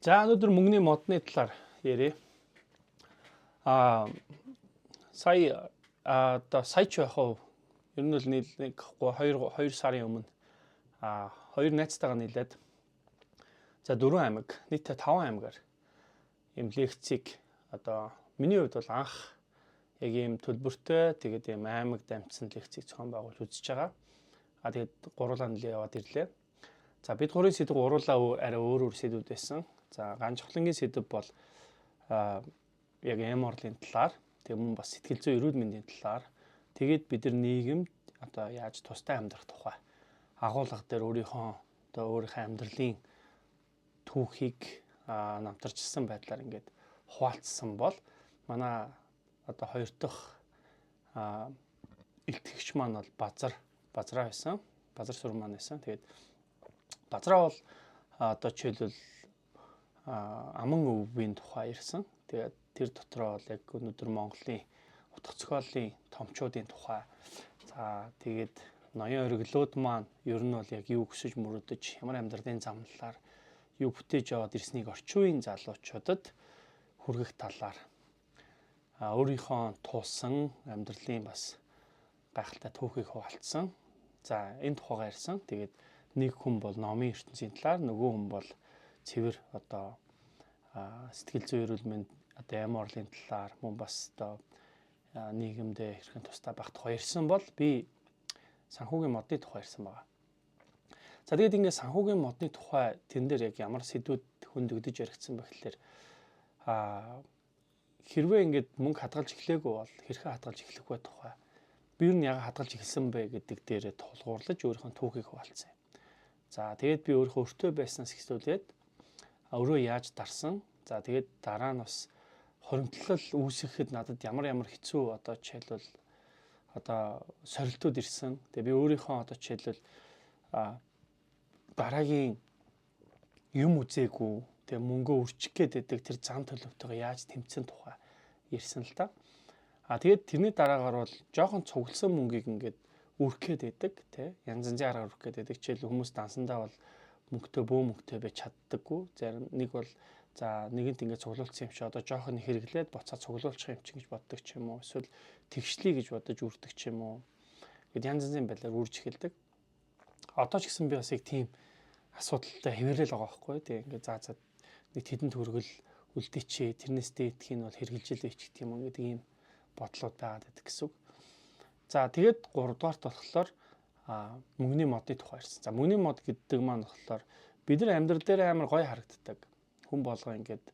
За өнөөдөр мөнгөний модны талаар ярив. А сая одоо саяч байх уу? Ер нь л нэг 2 сарын өмнө хоёр найзтайгаа нийлээд за 4 аймаг, нийтдээ 5 аймагаар ийм лекцийг одоо миний хувьд бол анх яг ийм төлбөртэй тэгээд ийм аймаг дамжсан лекцийг зохион байгуулж үзэж байгаа. Тэгээд гурлаа нэлээ яваад ирлээ. За бид гурийн сэдв гурлаа арай өөр сэдвүүд байсан. За ганцхлангийн сэдв бол яг эморлын талаар, тэг мөн бас сэтгэл зүйн эрүүл мэндийн талаар, тэгээд бид нар нийгэмд одоо яаж тустай амьдрах тухай агуулга дээр өөрийнхөө амьдралын түүхийг намтарчсан байдлаар ингээд хуваалцсан бол манай одоо хоёр дахь илтгэгч маань бол Базраа байсан. Базар сур маань байсан. Тэгээд Базраа бол одоо жишээлбэл аман өвгийн тухай ирсэн. Тэгээд тэр дотроо бол яг өнөөдөр Монголын утга зохиолын томчуудын тухай. За тэгээд ноён ориглууд маань ер нь бол яг юу хүсэж мөрөдөж, ямар амьдралын замналаар юу бүтээж яваад ирснийг орчин үеийн залуучуудад хүргэх талаар өөрийнхөө туулсан амьдралын бас гайхалтай түүхийг хуваалцсан. За энэ тухайгаар ярьсан. Тэгээд нэг хүн бол номын ертөнцийн талаар, нөгөө хүн бол цэвэр одоо сэтгэл зүйн эрүүл мэнд одоо эморлын талаар мөн бас одоо нийгэмдээ хэрхэн тустай байх тухай ярьсан бол би санхүүгийн модны тухай ярьсан байгаа. За тэгээд ингээд санхүүгийн модны тухай тэн дээр яг ямар сэдвүүд хөндөгдөж яригдсан бэ гэхээр хэрвээ ингээд мөнгө хадгалж эхлэегүй бол хэрхэн хадгалж эхлэх вэ тухай. Би юу нэг хадгалж эхэлсэн бэ гэдэг дээрээ тулгуурлаж өөрийнхөө түүхийг хуваалцсан. За тэгээд би өөртөө байснаас эхлүүлээд өөрөө яаж дарсан. За тэгээд дараа нь бас хоримтлал үүсгэхэд надад ямар хэцүү одоо жишээлбэл одоо сорилтууд ирсэн. Тэгээ би өөрийнхөө одоо жишээлбэл дараагийн юм үзээгүй тэгээ мөнгөө үрчих гэдэг тэр зам төлөвтэйгээ яаж тэмцэн тухай ярьсан л та. Тэгээд тэрний дараагаар бол жоохон цугласан мөнгийг ингээд үрхгээд байдаг тий янз янзын аргаар үрхгээд байдаг. Жишээл хүмүүс дансандаа бол мөнгөтэй бөө мөнгөтэй байж чаддаггүй. Зарим нэг бол за нэгэнт ингээд цуглуулсан юм чи одоо жоохон хэрэглээд буцаад цуглуулчих юм чи гэж боддог ч юм уу. Эсвэл тэгшлий гэж бодож үрдэг ч юм уу. Гэт янз янзын байдлаар үрж эхэлдэг. Одоо ч гэсэн би бас яг тийм асуудалтай хэвээрэл байгаа байхгүй тий ингээд за нэг тэдэн төгрөгөл үлдээчээ тэрнээс дээдх нь бол хэрэгжилээ ч гэх юм уу гэдэг ийм бодлоод байгаад байдаг гэсэн үг. За тэгээд 3 дугаарт болохоор мөнгөний модны тухай ярьсан. За мөнгөний мод гэдэг маань болохоор бид нар амьдрал дээр амар гоё харагддаг. Хүн болгоо ингээд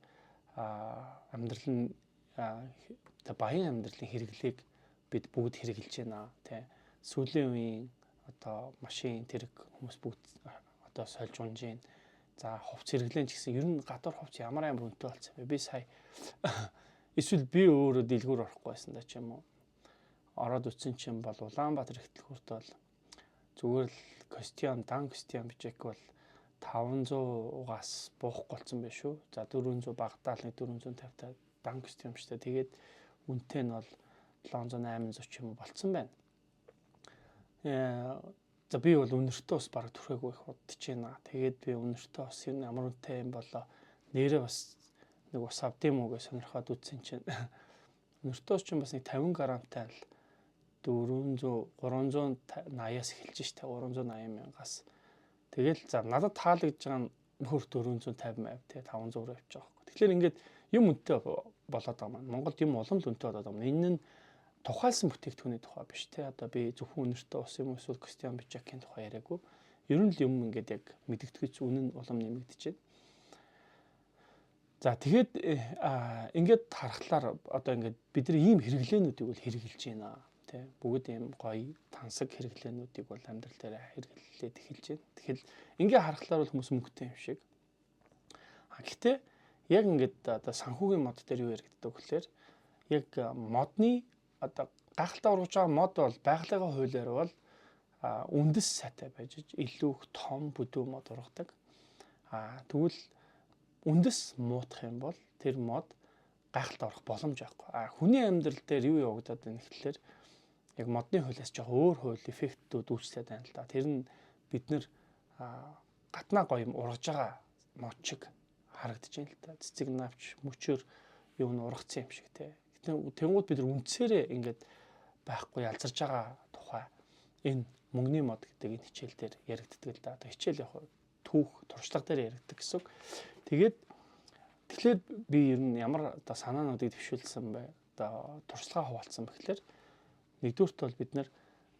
амьдрал нь баян амьдралын хэрэглээг бид бүгд хэрэгжилж байна тий. Сүүлийн үеийн одоо машин тэрэг хүмүүс бүгд одоо сольж унж байна. За хувц хэрэглэн ч гэсэн ер нь гадуур хувц ямар үнэтэй болсон бэ? Би сая эсвэл би өөрөө дэлгүүр орохгүй байсан да ч юм уу. Ороод үтсэн чинь бол Улаанбаатар ихтлгүүрт бол зүгээр л дан костюм бичэк бол 500-аас буухгүй болсон байх шүү. За 400 багтаал нэг 450 дан костюм штэ. Тэгээд үнэтэй нь бол 700-800 ч юм уу болцсон байна. За би бол үнэртөө бас бараг түрхээгүй их бодож байна. Тэгээд би үнэртөө бас ямар үнэтэй юм болоо нэрээ бас нэг ус авд юм уу гэж сонирхоод үтсэн чинь үнэртөөс чинь бас нэг 50 грамтай л 380-аас эхэлж штэ 380 мянгаас. Тэгэл за надад таалагдж байгаа нь нөхөр 450 маяг те 500 авчих жоохоо. Тэгэхээр ингээд юм үнэтэй болоод байгаа маань. Монголд юм улам л үнэтэй болоод байгаа. Энэ нь тухайлсан бүтээгдэхүүний тухай биш те. Одоо би зөвхөн үнэртөө ус юм эсвэл костюм бичэкийн тухай яриаггүй. Ер нь л юм ингээд яг мэдгэдэгч үнэн улам нэмэгдэж байна. За тэгээд ингээд харахаар одоо ингээд бидний ийм хэрэглээнүүдийг бол хэрэгжилж байна. Бүгд ийм гоё тансаг хэрэглээнүүдийг бол амьдрал дээр хэрэглээд эхэлж байна. Тэгэхээр ингээ харахаар бол хүмүүс мөнгөтэй юм шиг. Гэхдээ яг ингээд одоо санхүүгийн мод дээр юу яригддаг гэхээр яг модны одоо гайхалтай ургаж байгаа мод бол байгалийн хуулиар бол үндэс сайтай байж илүү их том бүдүүн мод ургадаг. Тэгвэл үндэс муутах юм бол тэр мод гайхалтай урах боломж байхгүй. Хүний амьдрал дээр юу явагдаад байна гэхэлэр яг модны хуулиас жоох өөр хууль эффектүүд үүслээд байна л да. Тэр нь бид нэр гаднаа гоё юм ургаж байгаа мод шиг харагдаж байна л та. Цэцэг навч мөчөөр юу н ургацсан юм шиг те. Тэнгууд бид нар үндсээрээ ингээд байхгүй ялзарж байгаа тухай энэ мөнгөний мод гэдэг энэ хичээл дээр яригддаг л да. Одоо хичээл яг түүх туршлага дээр яригддаг гэсэн үг. Тэгээд тэгэхээр би ер нь ямар одоо санаануудыг төвшүүлсэн бай. Одоо туршлага хуваалцсан бэхлээр нэгдүгürt бол бид нар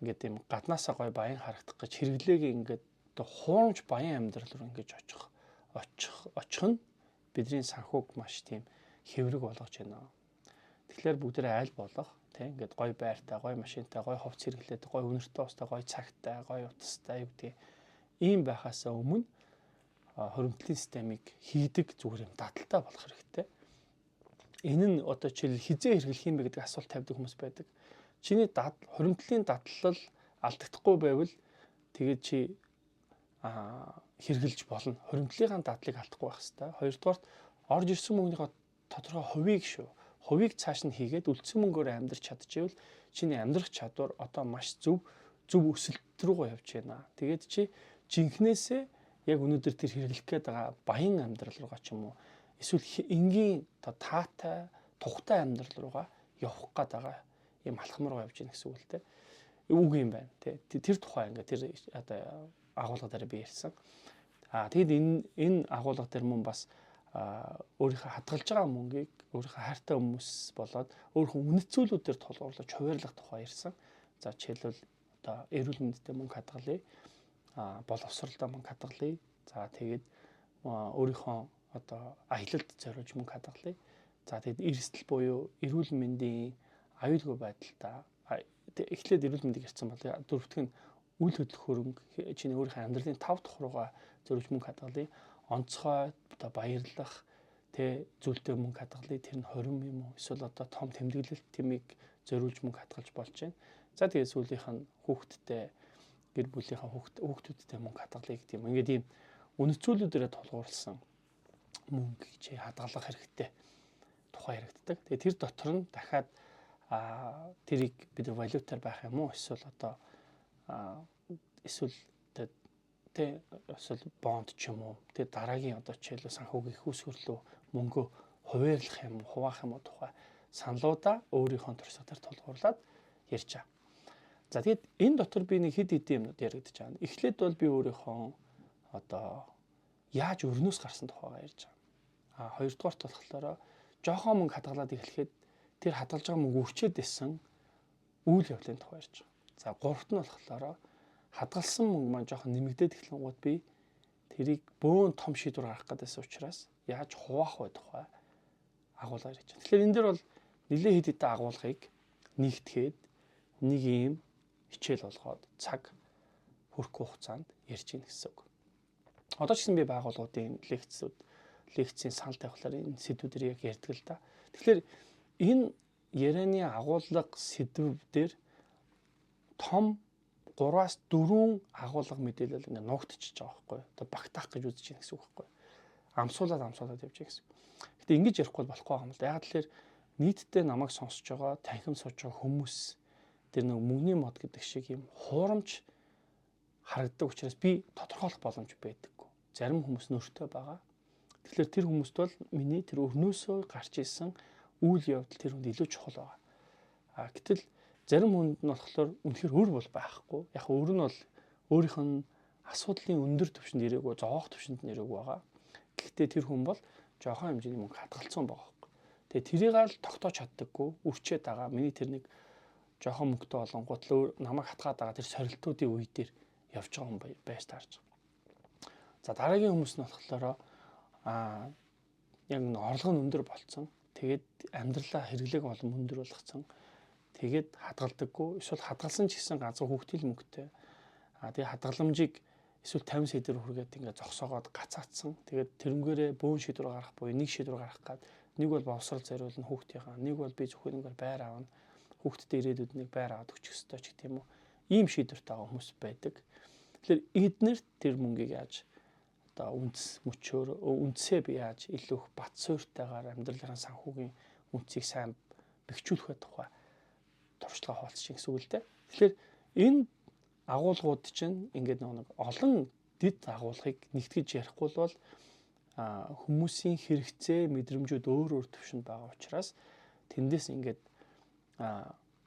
ингээд юм гаднаасаа гой баян харагдах гэж хэрэглээгээ ингээд одоо хуурамч баян амьдрал руу ингэж очих нь бидний санхүүг маш тийм хэврэг болгож байна. Тэгэхээр бүгдээ айл болох тийм ингээд гой байртай, гой машинтай, гой хувц хэрэглээд, гой өнөртөө устай, гой цагтай, гой утастай юу гэдэг ийм байхаасаа өмнө хоригдлын системийг хийдэг зүгээр юм дадалтай болох хэрэгтэй. Энэ нь одоо жишээл хизээ хэрэглэх юм бэ гэдэг асуулт тавьдаг хүмүүс байдаг. Чиний хоригдлын дадлал алдагдахгүй байвал тэгээд чи хэрэгжилж болно. Хоригдлын дадлыг алдахгүй байх хэрэгтэй. Хоёрдугаарт орж ирсэн мөнгөний тодорхой хувийг шүү. Хувийг цааш нь хийгээд үлдсэн мөнгөөр амьдрч чадчихвэл чиний амьдрах чадвар одоо маш зөв өсөлт рүүгээ явж байна. Тэгээд чи жинхнээсээ яг өнөөдөр тэр хэрэглэх гээд байгаа баян амьдрал руугаа ч юм уу эсвэл энгийн таатай тухтай амьдрал руугаа явах гээд байгаа юм алхам руу явж гин гэсэн үг л дээ. Үг юм байна тий. Тэр тухай ингээ тэр одоо агуулга дээр би ярьсан. Тэгэд энэ агуулга дээр мөн бас өөрийнхөө хадгалж байгаа мөнгийг өөрийнхөө хайртай хүмүүс болоод өөрийнхөө үнэт зүйлүүдээр тулгуурлаж хуваарлах тухай ярьсан. За жишээлбэл одоо эрүүл мэндэд мөнгө хадгалъя. Боловсролтой мөнгө хадгалъя. За тэгээд өөрийнхөө одоо аялалд зориулж мөнгө хадгалъя. За тэгээд эрсдэл буюу эрүүл мэндийн аюулгүй байдалтай эхлээд эрүүл мэндийг ярьсан бол дөрөвдөг нь үйл хөдлөх хөрөнгө чиний өөрийнхөө амьдралын 5 дахь руугаа зориулж мөнгө хадгалъя. Онцгой одоо баярлах зүйлтэй мөнгө хадгалъя. Тэр нь 20 юм уу эсвэл одоо том тэмдэглэлт тэмийг зориулж мөнгө хадгалж болж байна. За тэгээд сүүлийнх нь хүүхдтэй гэр бүлийнхаа хүүхдүүдтэй мөнгө хадгалъя гэдэг юм. Ингээд ийм үнэт зүйлүүдээрээ тулгуурласан мөнгө чи хадгалах хэрэгтэй тухай яригддаг. Тэгээд тэр дотор нь дахиад тэрийг бид валютаар байх юм уу эсвэл одоо эсвэл эсвэл бонд ч юм уу тэгээд дараагийн одоо жишээлбэл санхүүгийн хүүсгэрлөө мөнгөө хуваарлах юм хуваах юм уу тухай саналуудаа өөрийнхөө туршлагаар тулгуурлаад ярьж байгаа. За тэгээд энэ дотор би нэг хэд хэдэн юмнууд яригдчих байгаа. Эхлээд бол би өөрийнхөө одоо яаж өрнөөс гарсан тухайгаа ярьж байгаа. Хоёрдугаарт болохоор жоохон мөнгө хадгалаад эхлэхэд тэр хадгалж байгаа мөнгө үрчээд исэн үйл явдлын тухай ярьж байгаа. За гуравт нь болохоор хадгалсан мөнгө маань жоохон нэмэгдээд эхлэнгууд би тэрийг бөөн том шийдвэр гаргах гэдээс учраас яаж хуваах вэ тухай агуулгаар ярьж байна. Тэгэхээр энэ дээр бол нэлээд хэд хэдэн агуулгыг нэгтгэхэд нэг ийм хичээл болгоод цаг хүрэх хугацаанд ярьж гин гэсэн үг. Одоо ч гэсэн би байгууллагуудын лекцийн санал тавихлаар энэ сэдвүүдээр яг ярьдаг л да. Тэгэхээр энэ ярианы агуулга сэдв дээр том 3-аас 4 агуулга мэдээлэл ингээ нуугдчихж байгаа байхгүй. Одоо багтаах гэж үзэж байна гэсэн үг байхгүй. Амсуулаад явж байгаа гэсэн. Гэтэ ингэж ярихгүй болохгүй юм л да. Яг тэгэхээр нийтдээ намайг сонсож байгаа, танхим сууж байгаа хүмүүс тэр нэг мөнгөний мод гэдэг шиг юм хуурамч харагддаг учраас би тодорхойлох боломж байдаггүй. Зарим хүмүүс нөртэй байгаа. Тэгэхээр тэр хүмүүст бол миний тэр өрнөөсөө гарч исэн үйл явдал тэр хүнд илүү чухал байгаа. Гэтэл зарим хүнд нь болохоор үнэхээр өөр бол байхгүй. Яг өөр нь бол өөрийнх нь асуудлын өндөр түвшинд ирээгүй, зоох түвшинд нэрээгүй байгаа. Гэхдээ тэр хүн бол жоохон хэмжээний мөнгө хадгалсан байгаа байхгүй. Тэгээ тэрийг аль тогтоож чаддаггүй, үрчээд байгаа. Миний тэр нэг жоохон мөнгөтэй болонгууд л намайг хатгаад байгаа тэр сорилтуудын үе дээр явж байгаа хүн байж таарч байгаа. За дараагийн хүмүүс нь болохоор яг нэг орлого нь өндөр болцсон. Тэгээд амьдралаа хэрэглээг болон өндөр болгоцсон. Тэгээд хадгалдаггүй. Эсвэл хадгалсан ч гэсэн ганцхан хүүхдийн мөнгөтэй. Тэгээд хадгаламжийг эсвэл 50 сэдвэр хүргээд ингээд зогсоогоод гацаацсан. Тэгээд тэрнгээрээ бөөн шийдвэр гаргах буюу нэг шийдвэр гаргах гад нэг бол боловсрол зориулна хүүхдийнхаа, нэг бол би зөвхөн ингээд байр аавна. Хүүхдтэй ирээдүйд нэг байр аваад өгчих ёстой ч гэх юм уу. Ийм шийдвэртэй байгаа хүмүүс байдаг. Тэгэхээр эднэрт тэр мөнгийг яаж одоо үндсээ би яаж илүү их бат суурьтайгаар амьдралын санхүүгийн үндсийг сайн бэхжүүлэх вэ тухай туршлага хуваалцчих гэсэн үг л дээ. Тэгэхээр энэ агуулгууд чинь ингээд нэг олон дэд агуулгыг нэгтгэж ярихгүй бол хүмүүсийн хэрэгцээ мэдрэмжүүд өөр төвшөнд байгаа учраас тэндээс ингээд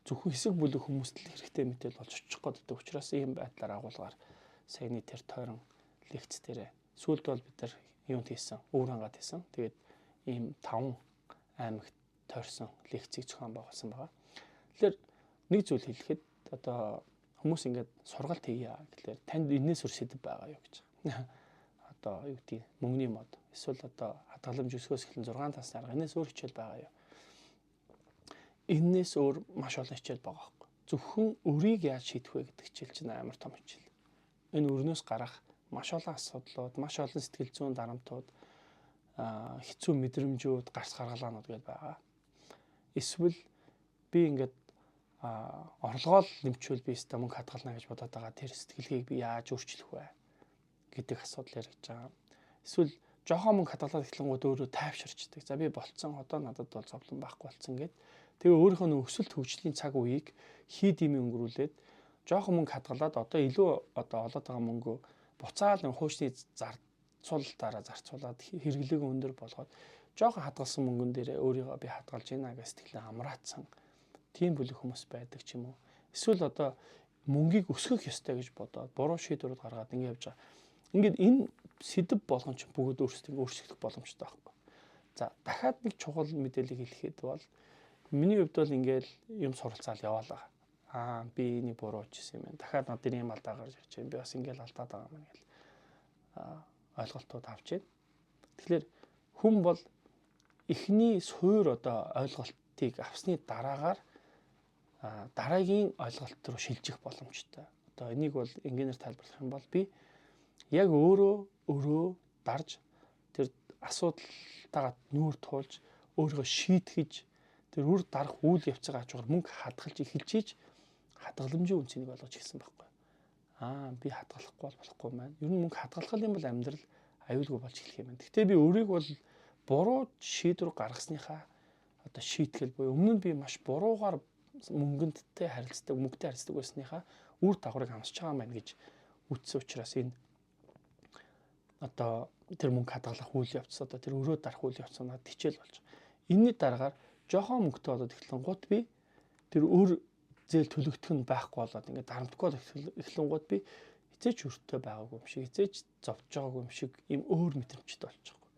зөвхөн хэсэг бүлэг хүмүүст л хэрэгтэй мэдээл болж очих гээд байдаг учраас ийм байдлаар агуулгаар саяны тэр тойрон лекц дээрээ сүүлд бол бид нар юунд хийсэн, өөр хангаад хийсэн. Тэгээд ийм 5 аймагт тойрсон лекцийг зохион байгуулсан байгаа. Тэгэхээр нэг зүйл хэлэхэд одоо хүмүүс ингээд сургалт хийе гэхлээр танд энэс өр сэдв байгаа юу гэж. Одоо юу гэдэг мөнгөний мод эсвэл одоо хадгаламж өсгөөс эхлэн 6 тас дарга энэс өөр хичээл байгаа юу? Энэс өөр маш олон хичээл байгаа байхгүй. Зөвхөн өрийг яаж шийдэх вэ гэдэг хичээл чинь амар том хичээл. Энэ өрнөөс гарах маш олон асуудлууд, маш олон сэтгэл зүйн дарамтууд, хэцүү мэдрэмжүүд, гарц гаргалгаанууд гэж байгаа. Эсвэл би ингээд орлогоо нэмчүүл би өстө мөнгө хадгална гэж бодоод байгаа тэр сэтгэлгээг би яаж өөрчлөх вэ гэдэг асуудал яригдж байгаа. Эсвэл жоохон мөнгө хадгалаад эхлэнгууд өөрөө тайвширчдаг. За би болцсон, одоо надад бол зовлон байхгүй болсон гэд. Тэгээ өөрийнхөө өсөлт хөгжлийн цаг үеийг хий дими өнгөрүүлээд жоохон мөнгө хадгалаад одоо илүү одоо олоод байгаа мөнгөө буцаал нэг хуучны зарцуулалтаараа зарцуулаад хэрэглээг өндөр болгоод жоохон хадгалсан мөнгөн дээрээ өөрийгөө би хадгалж ийна гэж сэтгэлээ амраацсан тийм бүлэг хүмүүс байдаг ч юм уу. Эсвэл одоо мөнгийг өсгөх ёстой гэж бодоод буруу шийдвэрүүд гаргаад ингэ явж байгаа. Ингээд энэ сэдв болгон ч бүгд өөрсдөө өөрчлөх боломжтой байхгүй. За дахиад нэг чухал мэдээлэл хэлэхэд бол миний хувьд бол ингээд юм суралцаал яваалаа. Би энийг буруу хийсэн юм байна. Дахиад надад ийм алдаа гарч ирж байна. Би бас ингээд алдаад байгаа юм гэл ойлголтууд авч байна. Тэгэхээр хүн бол эхний суур одоо ойлголтыг авсны дараагаар дараагийн ойлголт руу шилжих боломжтой. Одоо энийг бол энгийнээр тайлбарлах юм бол би яг өөрөө дарж тэр асуудалтайгаа нүүр туулж өөрийгөө шийтгэж тэр үр дарах үйл явцгаа ачаар мөнгө хадгалж эхэлжиж хадгаламжийн үнцнийг олгож ирсэн байхгүй. Би хадгалахгүй болохгүй маань. Ер нь мөнгө хадгалах юм бол амьдрал аюулгүй болж эхлэх юм байна. Гэхдээ би өөрийг бол буруу шийдвэр гаргасныхаа одоо шийтгэл буюу өмнө нь би маш буруугаар мөнгөнтэй харилцдаг, мөнгөтэй харилцдаг байсныхаа үр дагаврыг хамсаж байгаа юм байна гэж үтсэн учраас энэ одоо тэр мөнгө хадгалах үйл явц одоо тэр өрөө дарах үйл явц надад хичээл болж байгаа. Энийний дараагаар жоохон мөнгөтэй болоод эхлэнгууд би тэр өр зээл төлөгдөх нь байхгүй болоод ингээд дарамтгүй эхлэнгууд би хизээч өртөө байгаагүй юм шиг, хизээч зовж байгаагүй юм шиг ийм өөр мэдрэмжтэй болчихгүй.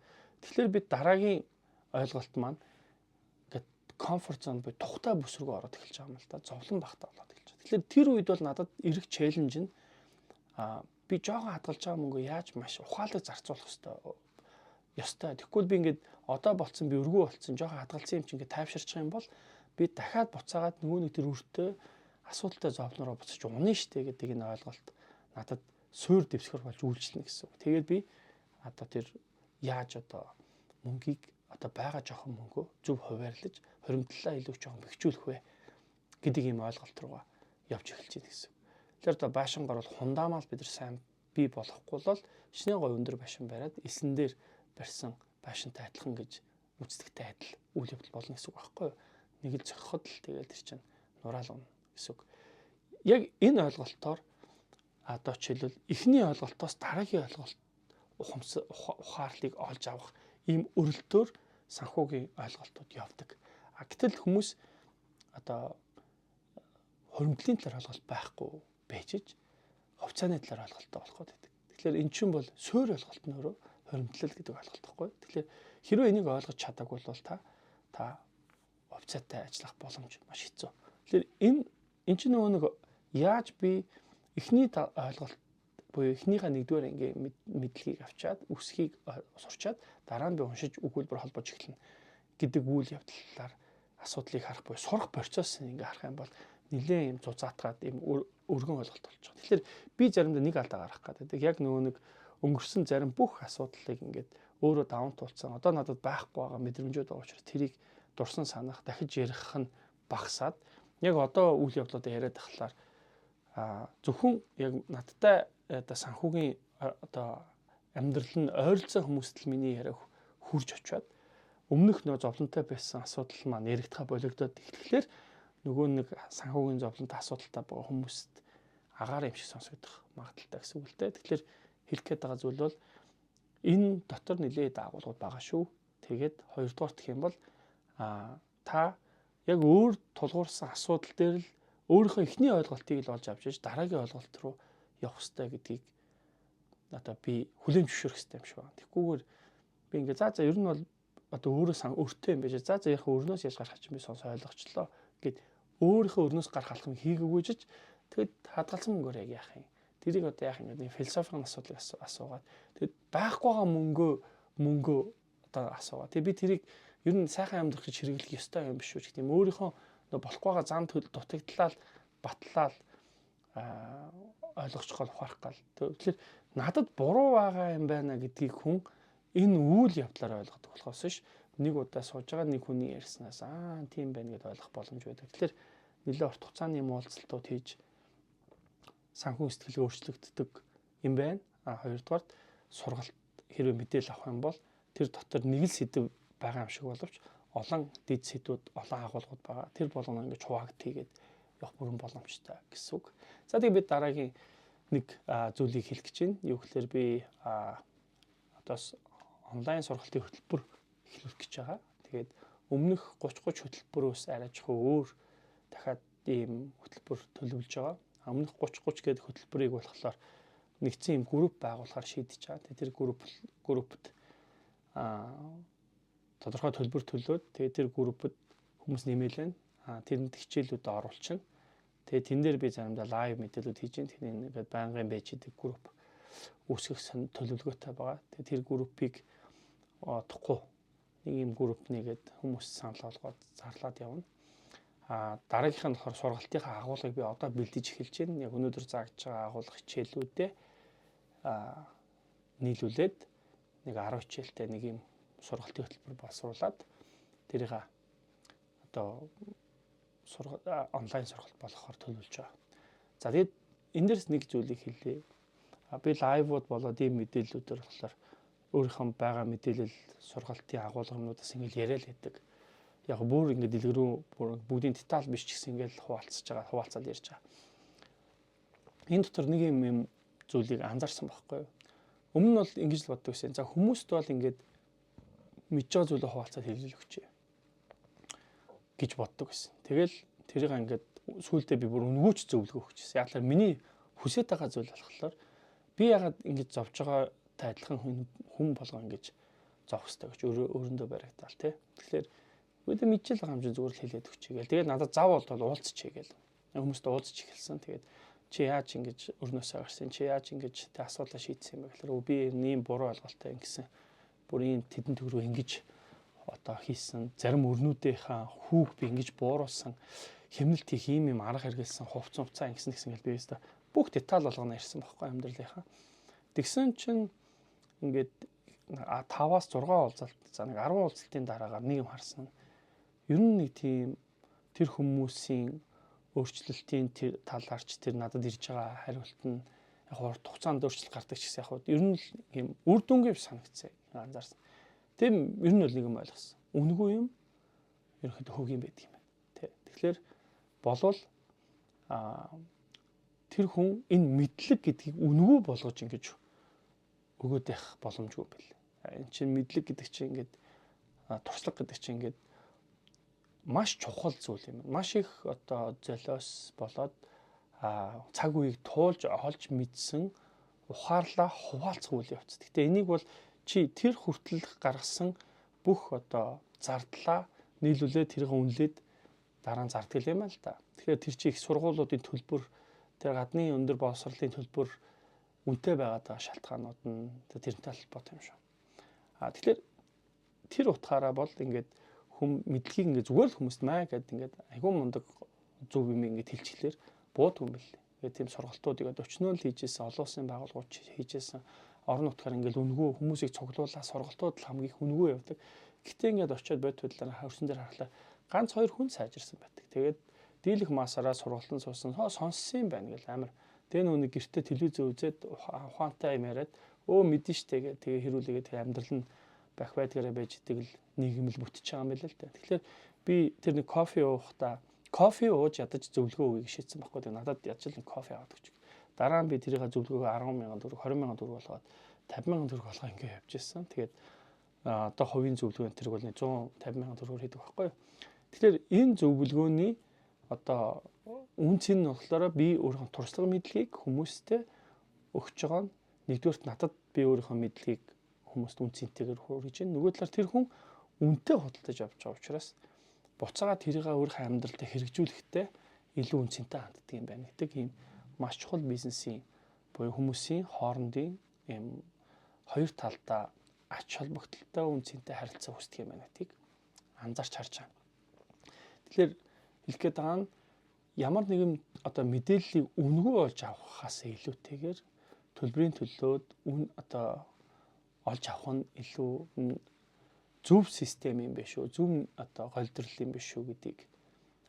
Тэгэхээр би дараагийн ойлголт маань ингээд комфорт зон буюу тухтай бүс рүү ороод эхэлж байгаа юм л да. Зовлон багтаа болоод эхэлж байгаа. Тэгэхээр тэр үед бол надад эрэг челленж нь би жоохон хадгалж байгаа мөнгөө яаж маш ухаалаг зарцуулах ёстой. Тэгэхгүй би ингээд одоо болцсон би өргөө болцсон жоохон хадгалсан юм чи ингээд тайвширчих юм бол би дахиад буцаагаад нөгөө нэг тэр өртөө асуудалтай зовлонороо буцаж унаа штэ гэдэг энэ ойлголт надад суур дэвсгэр болж үйлчлэнэ гэсэн үг. Тэгээд би одоо тэр яаж одоо мөнгийг одоо байгаа жоохон мөнгөө зөв хуваарлаж хоримтлалаа илүү жоохон бэхжүүлэх вэ гэдэг ийм ойлголт руугаа явж эхэлж байна гэсэн. Тэгэхээр одоо баашингаар бол хундаамал бид нар сайн бий болохгүй бол шинэ гой өндөр башин бариад эсэн дээр барьсан баашинтай адилхан гэж үздэгтэй адил үйл явдал болно гэсэн үг байхгүй юу? Нэг л зохиход л тэгээд тэр чинь нураал унна гэсэн үг. Яг энэ ойлголтоор одоо жишээлбэл эхний ойлголтоос дараагийн ойлголт ухаарлыг олж авах ийм өрөлтөөр санхүүгийн ойлголтууд явдаг. Гэтэл хүмүүс одоо хоримтлын талаар ойлголт байхгүй байжж хувьцааны талаар ойлголттой болох гэдэг. Тэгэхээр эн чинь бол суур ойлголт нь өөрөө хоримтлал гэдэг ойлголт байхгүй. Тэгэхээр хэрвээ энийг ойлгож чадаагүй бол та хувьцаатай ажиллах боломж маш хэцүү. Тэгэхээр энэ чинь нөгөө нэг яаж би эхний ойлголт буюу эхнийхээ нэгдүгээр ангийн мэдлэгийг авчаад үсхийг сурчаад дараа нь би уншиж өгүүлбэр холбож эхэлнэ гэдэг үйл явдлаар асуудлыг харах буюу сурах процесс ингээ харах юм бол нэлээд юм зузаатгаад юм өргөн ойлголт болж байгаа. Тэгэхээр би заримдаа нэг алдаа гарах гэдэг. Яг нөгөө нэг өнгөрсөн зарим бүх асуудлыг ингээд өөрөө даван туулсан. Одоо надад байхгүй байгаа мэдрэмжүүд байгаа учраас тэрийг дурсан санах, дахиж ярих нь багасаад яг одоо үйл явдлуудаа яриад тахлаар зөвхөн яг надтай одоо санхүүгийн одоо амьдрал нь ойролцоо хүмүүст л миний яриаг хурж очиад өмнөх нөө зовлонтой байсан асуудал маань яригдхаа болигдоод эхлэхлээр нөгөө нэг санхүүгийн зовлонтой асуудалтай байгаа хүмүүст агаар юм шиг сонсогдох магадaltaй гэсэн үг л дээ. Тэгэхээр хэлэх гээд байгаа зүйл бол энэ дотор нэлээд агуулгууд байгаа шүү. Тэгээд хоёрдугаарт гэх юм бол та яг өөр тулгуурсан асуудал дээр л өөрийнхөө эхний ойлголтыг л олж авч иж дараагийн ойлголт руу явах хэрэгтэй гэдгийг одоо би хүлээн зөвшөөрөх хэрэгтэй юм шиг байна. Тэгхгүйгээр би ингээ за ер нь бол одоо өөртөө юм байж за яг өрнөөс яаж гарах чинь би сонс ойлгочлоо гэд өөрийнхөө өрнөөс гарах алхам хийгээгүйжиж тэгэд хадгалсан мөнгөөр яг яах юм. Тэрийг одоо яах юм гэдэг философийн асуудлыг асуугаад тэгэд байхгүй байгаа мөнгөө одоо асуугаа. Тэгээ би тэрийг ер нь сайхан амьдрах гэж хэрэглэх ёстой юм биш үү гэх юм. Өөрийнхөө болохгүй байгаа зам дутагдлаа батлаад ойлгочихгоо ухаарах гал. Тэгэхээр надад буруу байгаа юм байна гэдгийг хүн энэ үйл явдлаар ойлгодог болохоос ш нэг удаа сууж байгаа нэг хүний ярьснаас тийм байна гэдээ ойлгох боломж байдаг. Тэгэхээр нэлээд урт хугацааны юм уулзалтууд хийж санхүү сэтгэлгээ өөрчлөгддөг юм байна. Хоёрдугаар сургалт хэрвээ мэдээлэл авах юм бол тэр дотор нэг л сэдв байгаа юм шиг боловч олон дэд сэдвүүд олон агуулгууд байгаа. Тэр болгоно ингэж хуваагд хийгээд явах бүрэн боломжтой гэсэн үг. За тэгээд бид дараагийн нэг зүйлийг хэлэх гэж байна. Юу гэхээр би одоос онлайн сургалтын хөтөлбөр эхлүүлэх гэж байгаа. Тэгээд өмнөх 30 хөтөлбөрөөс арай жоохон өөр дахиад ийм хөтөлбөр төлөвлөж байгаа. Өмнөх 30 гэдэг хөтөлбөрийг болохоор нэгдсэн юм групп байгуулахаар шийдэж байгаа. Тэр группт тодорхой төлбөр төлөөд тэгээд тэр группт хүмүүс нэмэлэн тэрэнд хичээлүүд оруулчихна. Тэгээд тэн дээр би заримдаа лайв мэдээлүүд хийж байна. Тэний ингээд байнгын байж идэг групп үүсгэх төлөвлөгөөтэй байгаа. Тэгээд тэр группийг утгагүй нэг юм групп нэгээд хүмүүс санал болгоод зарлаад явна. Дараагийнх нь болохоор сургалтынхаа агуулгыг би одоо бэлдэж эхэлж байна. Яг өнөөдөр заагдж байгаа агуулга хичээлүүдээ нийлүүлээд нэг 10 хичээлтэй нэг юм сургалтын хөтөлбөр боловсруулад тэрийг одоо онлайн сургалт болгохоор төлөвлөж байгаа. За тэгээд энэ дээрс нэг зүйлийг хэлье. Би лайвууд болоод ийм мэдээллүүдээр болохоор өөрийнхөө байгаа мэдээлэл сургалтын агуулгынудаас ингээл яриад байдаг. Яг бүр ингээд дэлгэрүү бүгдийн деталь биш ч гэсэн ингээл хуваалцаад ярьж байгаа. Энэ дотор нэг юм зүйлийг анзаарсан байхгүй юу? Өмнө нь бол ингэж л боддог байсан. За хүмүүст бол ингээд мэдж байгаа зүйлээ хуваалцаад хэлэл өгчээ гэж боддог байсан. Тэгэл тэрийг ингээд сүүлдээ би бүр үнгүүч зөвлөгөө өгчээсэн. Яг л миний хүсэж байгаа зүйл болохоор би ягаад ингэж зовж байгаа адилхан хүн болгоо ингэж зовх хэрэгтэй гэж өөрөндөө баригдаал тий. Тэгэхээр үүдээ мэдчихэл байгаа юм чинь зүгээр л хэлээд өгчээгээл. Тэгээд надад зав болтол уулзчихъя гээл. Хүмүүстэй уулзч эхэлсэн. Тэгээд чи яаж ингэж өрнөөсөө гарсан? Чи яаж ингэж тэ асуудлаа шийдсэн юм бэ гэхээр би ийм буруу ойлголттой ингэсэн. Бүр ийм тэдэн төгрөг ингэж одоо хийсэн. Зарим өрнүүдийнхаа хүүг би ингэж бууруулсан. Хэмнэлт хийх ийм юм арга хэрэгэлсэн. Хувцсан ингэсэн гэл би өстө бүх деталь болгоно ярьсан байхгүй амьдралынхаа. Тэгсэн чинь ингээд 5-6 уулзалт за нэг 10 уулзалтын дараагаар нэг юм харсан. Ер нь нэг тийм тэр хүмүүсийн өөрчлөлтийн талаарч тэр надад ирж байгаа хариулт нь яг урт хугацаанд өөрчлөлт гардаг ч гэсэн яг ер нь юм үр дүнгийн санагцсан анзаарсан. Тийм ер нь бол нэг юм ойлгосон. Үнэгүй юм ерөнхийдөө хөг юм байдаг юм байна. Тэгэхээр болвол тэр хүн энэ мэдлэг гэдгийг үнэгүй болгож ингэж өгөөд байх боломжгүй байл. Энэ чинь мэдлэг гэдэг чинь ингээд туршлага гэдэг чинь ингээд маш чухал зүйл юм. Маш их одоо золиос болоод цаг үеийг туулж олж мэдсэн ухаарлаа хуваалцах үйл явц. Гэтэ энийг бол чи тэр хүртэл гаргасан бүх одоо зардлаа нийлүүлээд тэрийг үнэлээд дараа нь зардгал юм аа л да. Тэгэхээр тэр чи их сургуулиудын төлбөр тэр гадны өндөр боловсролын төлбөр үнэтэй байгаа шалтгаанууд нь тэрнтэй холбоотой юм шүү. Тэгэхээр тэр утгаараа бол ингээд хүм мэдлэгийг ингээд зүгээр л хүмүүст маа гэдэг ингээд айгүй мундаг зөв юм ингээд хэлчихлээр буудгүй юм бэл. Тэгээд тийм сургалтуудыг өчнөө л хийжсэн, олон улсын байгууллагууд хийжсэн, орон нутгаар ингээд үнэгүй хүмүүсийг цуглуулаад сургалтууд л хамгийн их үнэгүй явдаг. Гэтэ ингээд очиод бод бодлоо хөрсөн дээр харахлаа ганц хоёр хүн сайжирсан байдаг. Тэгээд дийлэх масаараа сургалтын суусан сонссон юм байна гэл амар. Тэгээ нүг гэртээ телевизээ үзээд ухаантай юм яриад мэдэн штэ гэ тэгээ хэрүүлээгээ тэгээ амьдрал нь бах байдгаараа байж идэг л нийгэм л бүтэж байгаа юм байл л да. Тэгэхээр би тэр нэг кофе уухта кофе ууж ядаж зөвлөгөө өгье шийдсэн байхгүй. Тэгээ надад ядаж л кофе аваад өгч. Дараа нь би тэрийг зөвлөгөөгөө 10,000 төгрөг 20,000 төгрөг болгоод 50,000 төгрөг болгоо ингээ явж ирсэн. Тэгээд одоо хувийн зөвлөгөө энэ бол 150,000 төгрөгөөр хийдэг байхгүй юу. Тэгэхээр энэ зөвлөгөөний одоо үнц нь болохоор би өөрийнхөө туршлага мэдлэгийг хүмүүстээ өгч байгаа нь нэгдүгээрт надад би өөрийнхөө мэдлэгийг хүмүүст үнцэнтэйгээр хүргэж байна. Нөгөө талаар тэр хүн үнэтэй худалдаж авч байгаа учраас буцаага тэрийг өөрийнхөө амьдралд хэрэгжүүлэхдээ илүү үнцэнтэй ханддаг юм байна гэдэг ийм маш чухал бизнесийн буюу хүмүүсийн хоорондын ийм хоёр талдаа ач холбогдолтой үнцэнтэй харилцаа үүсдэг юм байна гэдгийг анзаарч харж байгаа. Тэгэхээр хэлэх гээд байгаа нь ямар нэгэн одоо мэдээллийг үнэгүй олж авахаас илүүтэйгээр төлбөрийн төлөөд одоо олж авах нь илүү зөв систем юм биш үү? Зөв одоо голдрол юм биш үү гэдгийг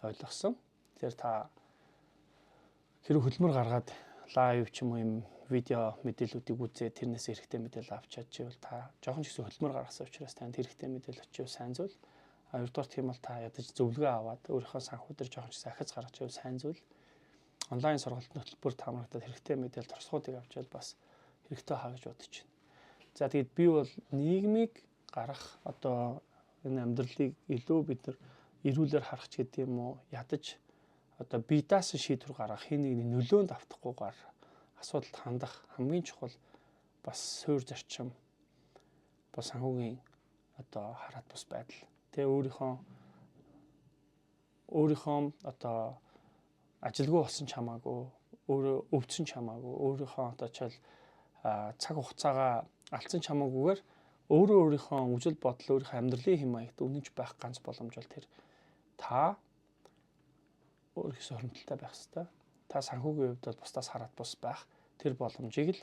ойлгосон. Тэгэхээр та хэрэг хөдөлмөр гаргаад лайв ч юм уу юм видео мэдээллүүдийг үзээд тэрнээс хэрэгтэй мэдээлэл авч чадчихвал та жоохон ч гэсэн хөдөлмөр гаргасан учраас танд хэрэгтэй мэдээлэл очив сайн зүйл. Хоёрдугаар тийм бол та ядаж зөвлөгөө аваад өөрийнхөө санхүү дээр жоохон ч гэсэн ахиц гаргаж ивэл сайн зүйл. Онлайн сургалтын хөтөлбөр таамагтаад хэрэгтэй мэдээлэл туршлагуудыг авчвал бас хэрэгтэй хаа гэж бодож байна. За тэгээд би бол нийгмийг гарах одоо энэ амьдралыг илүү бид нар эрүүлэр харах ч гэдэг юм уу ядаж одоо бие даасан шийдвэр гаргах хин нэгний нөлөөнд автахгүйгээр асуудалд хандах хамгийн чухал бас суурь зарчим бас санхүүгийн одоо хараат бус байдал. Тэгээ өөрийнхөө одоо ажилгүй болсон ч хамаагүй өөрөө өвдсөн ч хамаагүй өөрийнхөө одоо чил цаг хугацаагаа алдсан ч хамаагүйгээр өөрийнхөө үжил бодол өөрийнхөө амьдралын хэм маягт үнэнч байх ганц боломж бол тэр та өөрөөсөө хөрөмтөлтэй байх хэрэгтэй. Та санхүүгийн хувьд бол бусдаас хараат бус байх тэр боломжийг л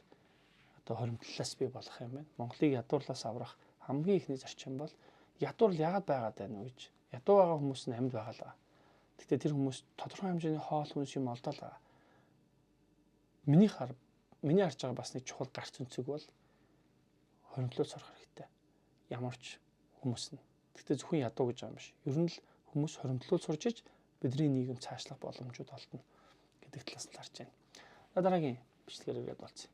одоо хөрөмтлөлөөс бий болгох юм байна. Монголыг ядуурлаас аврах хамгийн ихний зарчим бол ядуурл яагаад байгаад байна вэ гэж. Ядуу байгаа хүмүүс нь амьд байгаа л байгаа. Гэхдээ тэр хүмүүс тодорхой хэмжээний хоол хүнс юм олдоо л байгаа. Миний харж байгаа бас нэг чухал гарц өнцөг бол хөрөмтлөөс сурах хэрэгтэй. Ямар ч хүмүүс нь. Гэхдээ зөвхөн ядуу гэж байгаа юм биш. Ер нь л хүмүүс хөрөмтлөөс сурч иж бидний нийгэм цаашлах боломжууд олдно гэдэг талаас нь харж байна. Дараагийн бичлэгээр ирээд болцъё.